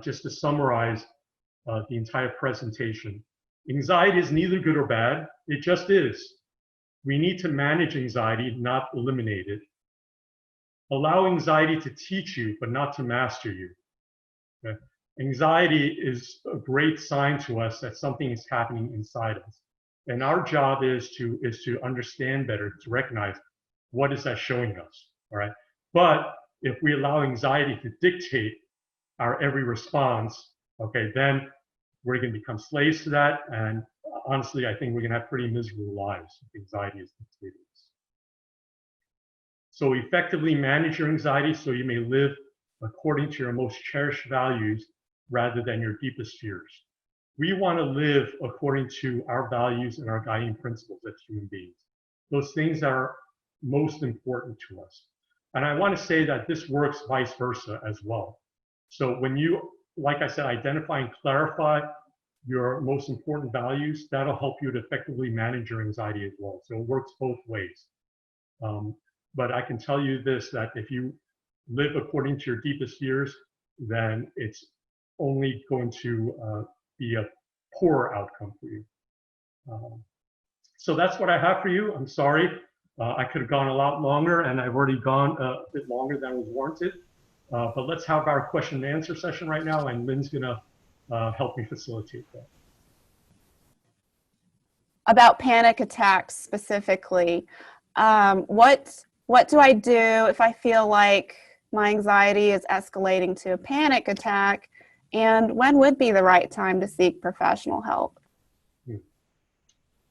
just to summarize the entire presentation, anxiety is neither good or bad. It just is. We need to manage anxiety, not eliminate it. Allow anxiety to teach you, but not to master you. Okay? Anxiety is a great sign to us that something is happening inside us. And our job is to understand better, to recognize what is that showing us, all right? But if we allow anxiety to dictate our every response, okay, then we're going to become slaves to that. And honestly, I think we're going to have pretty miserable lives if anxiety is dictating us. So effectively manage your anxiety so you may live according to your most cherished values rather than your deepest fears. We want to live according to our values and our guiding principles as human beings. Those things that are most important to us. And I want to say that this works vice versa as well. So when you, like I said, identify and clarify your most important values, that'll help you to effectively manage your anxiety as well. So it works both ways. But I can tell you this, that if you live according to your deepest fears, then it's only going to be a poorer outcome for you. So that's what I have for you. I'm sorry I could have gone a lot longer, and I've already gone a bit longer than was warranted. But let's have our question and answer session right now, and Lynn's going to help me facilitate that. About panic attacks specifically, what do I do if I feel like my anxiety is escalating to a panic attack, and when would be the right time to seek professional help?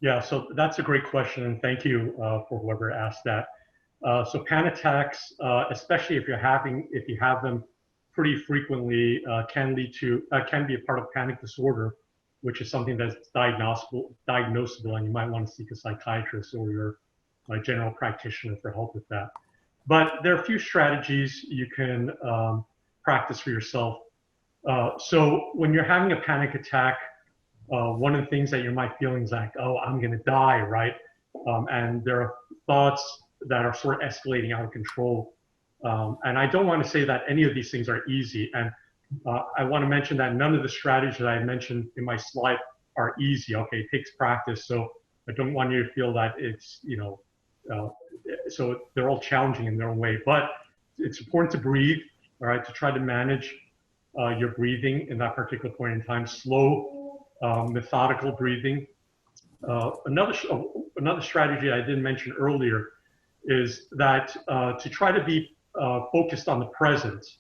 Yeah, so that's a great question, and thank you for whoever asked that. So panic attacks, especially if you have them pretty frequently, can be a part of panic disorder, which is something that's diagnosable, and you might want to seek a psychiatrist or your general practitioner for help with that. But there are a few strategies you can practice for yourself. So when you're having a panic attack, one of the things that you might feel is like, oh, I'm going to die, right? And there are thoughts that are sort of escalating out of control. And I don't want to say that any of these things are easy. And I want to mention that none of the strategies that I mentioned in my slide are easy. Okay, it takes practice. So I don't want you to feel that it's, so they're all challenging in their own way. But it's important to breathe, all right, to try to manage your breathing in that particular point in time. Slow, methodical breathing. Another strategy I didn't mention earlier is that to try to be focused on the present.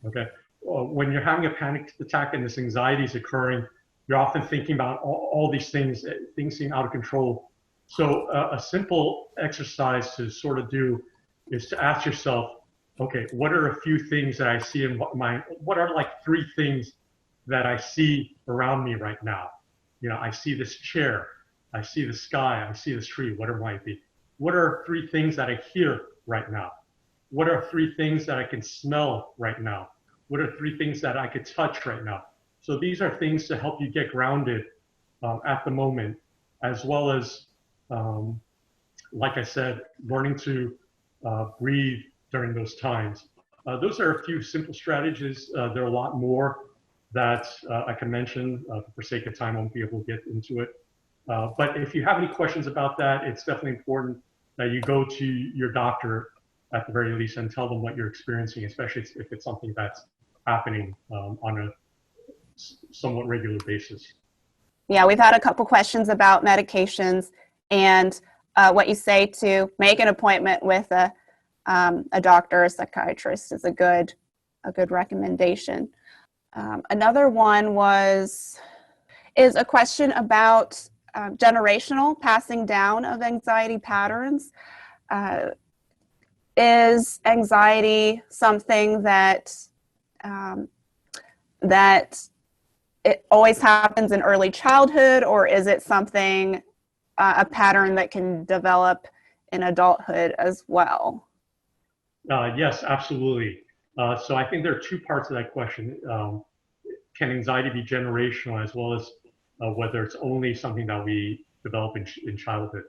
Okay, when you're having a panic attack and this anxiety is occurring, you're often thinking about all these things. Things seem out of control. So a simple exercise to sort of do is to ask yourself, okay, what are a few things that I see in what are like 3 things that I see around me right now? I see this chair, I see the sky, I see this tree, whatever it might be. What are 3 things that I hear right now? What are 3 things that I can smell right now? What are 3 things that I could touch right now? So these are things to help you get grounded at the moment, as well as, like I said, learning to breathe during those times. Those are a few simple strategies. There are a lot more that I can mention. For sake of time, I won't be able to get into it. But if you have any questions about that, it's definitely important that you go to your doctor at the very least and tell them what you're experiencing, especially if it's something that's happening on a somewhat regular basis. Yeah, we've had a couple questions about medications and what you say to make an appointment with a doctor or a psychiatrist is a good recommendation. Another one is a question about generational passing down of anxiety patterns. Is anxiety something that it always happens in early childhood, or is it something, a pattern that can develop in adulthood as well? Yes, absolutely. So I think there are 2 parts of that question. Can anxiety be generational, as well as whether it's only something that we develop in childhood?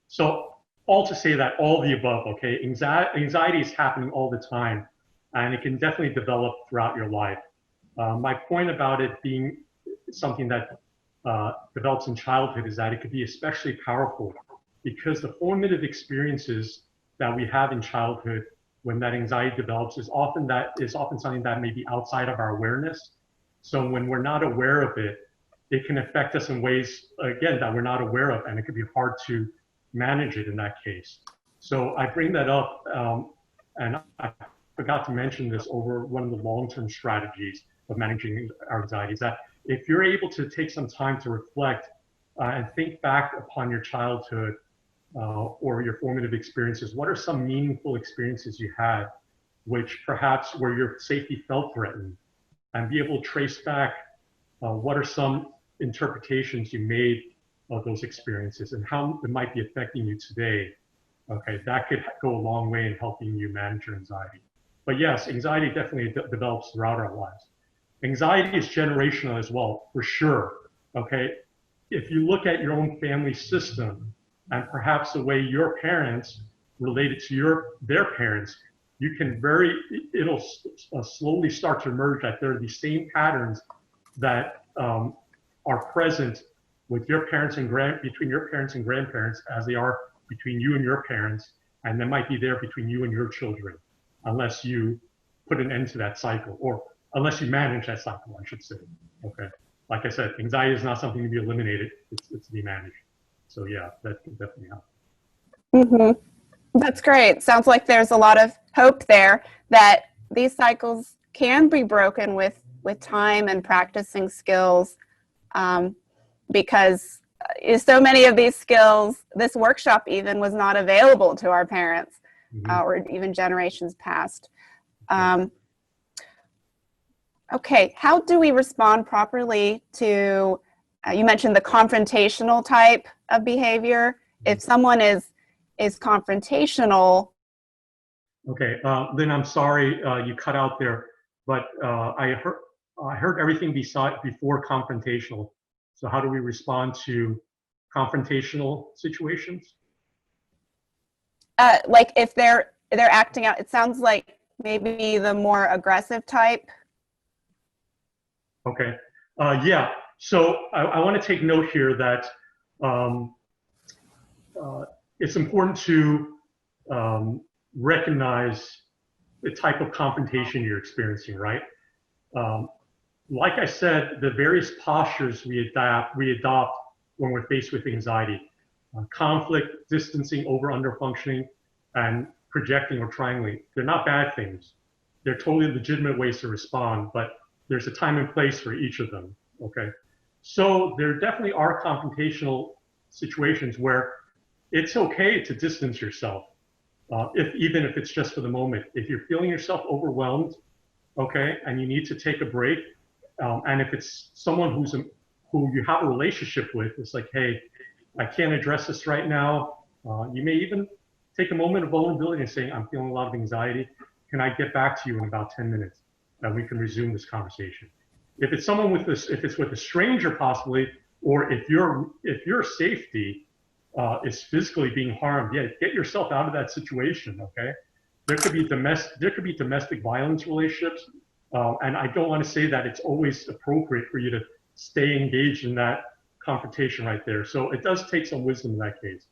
So all to say that all the above, okay? Anxiety is happening all the time, and it can definitely develop throughout your life. My point about it being something that develops in childhood is that it could be especially powerful because the formative experiences that we have in childhood when that anxiety develops is often something that may be outside of our awareness. So when we're not aware of it, it can affect us in ways, again, that we're not aware of, and it can be hard to manage it in that case. So I bring that up, and I forgot to mention this over one of the long-term strategies of managing our anxiety, is that if you're able to take some time to reflect and think back upon your childhood or your formative experiences, what are some meaningful experiences you had, which perhaps where your safety felt threatened, and be able to trace back what are some interpretations you made of those experiences and how it might be affecting you today. Okay, that could go a long way in helping you manage your anxiety. But yes, anxiety definitely develops throughout our lives. Anxiety is generational as well, for sure. Okay, if you look at your own family system and perhaps the way your parents related to their parents, you can it'll slowly start to emerge that there are these same patterns that are present with your parents and between your parents and grandparents as they are between you and your parents, and that might be there between you and your children, unless you put an end to that cycle, or unless you manage that cycle, I should say. Okay. Like I said, anxiety is not something to be eliminated, it's to be managed. So yeah, that can definitely help. That's great. Sounds like there's a lot of hope there that these cycles can be broken with time and practicing skills, because so many of these skills, this workshop even was not available to our parents or even generations past. Okay, how do we respond properly to, you mentioned the confrontational type of behavior. If someone is confrontational. Okay, Lynn, I'm sorry you cut out there, but I heard everything before confrontational. So how do we respond to confrontational situations? Like if they're acting out, it sounds like maybe the more aggressive type. Okay, yeah. So I want to take note here that it's important to recognize the type of confrontation you're experiencing, right? Like I said, the various postures we adopt when we're faced with anxiety, conflict, distancing, over/under functioning, and projecting or triangulating, they're not bad things. They're totally legitimate ways to respond, but there's a time and place for each of them, okay? So there definitely are confrontational situations where it's okay to distance yourself, even if it's just for the moment. If you're feeling yourself overwhelmed, okay, and you need to take a break, and if it's someone who you have a relationship with, it's like, hey, I can't address this right now. You may even take a moment of vulnerability and say, I'm feeling a lot of anxiety. Can I get back to you in about 10 minutes? And we can resume this conversation. If it's someone with this, if it's with a stranger possibly, or if your safety is physically being harmed, yeah, get yourself out of that situation, okay? There could be domestic violence relationships, and I don't want to say that it's always appropriate for you to stay engaged in that confrontation right there. So it does take some wisdom in that case.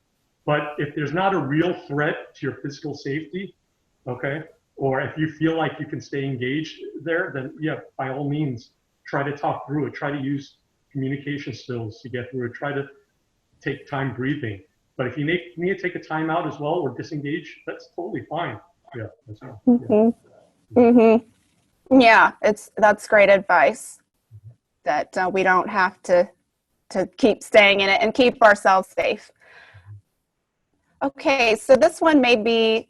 But if there's not a real threat to your physical safety, okay, or if you feel like you can stay engaged there, then yeah, by all means, try to talk through it. Try to use communication skills to get through it. Try to take time breathing. But if you need to take a time out as well or disengage, that's totally fine. Yeah, that's fine. Yeah, that's great advice. That we don't have to keep staying in it and keep ourselves safe. Okay, so this one may be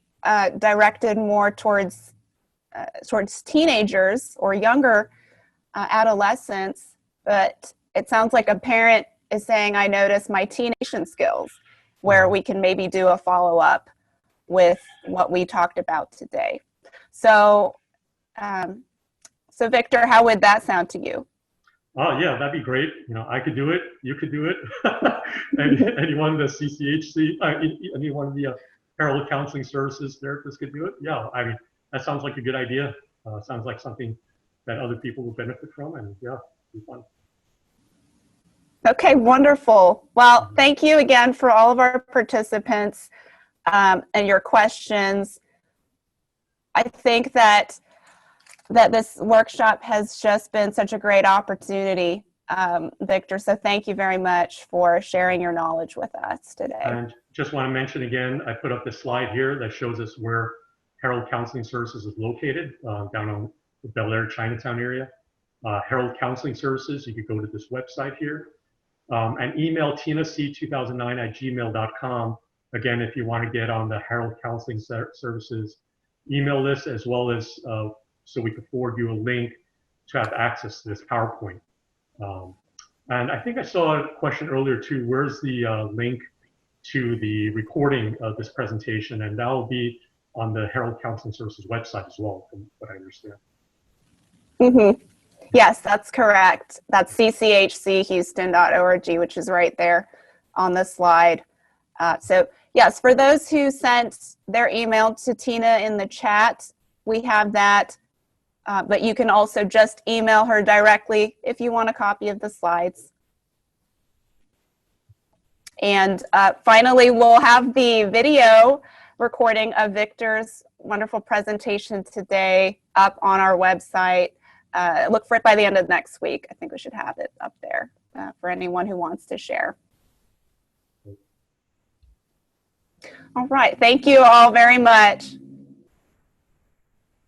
directed more towards teenagers or younger adolescents, but it sounds like a parent is saying, I notice my teenation skills, where we can maybe do a follow-up with what we talked about today. So, so Victor, how would that sound to you? Oh yeah, that'd be great. You know, I could do it. You could do it. And anyone the CCHC, any one of the parallel counseling services therapists could do it. Yeah, I mean, that sounds like a good idea. Sounds like something that other people will benefit from, and yeah, it'd be fun. Okay, wonderful. Well, thank you again for all of our participants and your questions. I think that this workshop has just been such a great opportunity, Victor. So thank you very much for sharing your knowledge with us today. And just want to mention again, I put up this slide here that shows us where Herald Counseling Services is located, down on the Bel Air, Chinatown area. Herald Counseling Services, you could go to this website here. And email tinac2009@gmail.com. Again, if you want to get on the Herald Counseling Services email list, as well as so we can forward you a link to have access to this PowerPoint. And I think I saw a question earlier too, where's the link to the recording of this presentation? And that will be on the Herald Counseling Services website as well, from what I understand. Yes, that's correct. That's cchchouston.org, which is right there on the slide. So yes, for those who sent their email to Tina in the chat, we have that. But you can also just email her directly if you want a copy of the slides. And finally, we'll have the video recording of Victor's wonderful presentation today up on our website. Look for it by the end of next week. I think we should have it up there for anyone who wants to share. All right. Thank you all very much.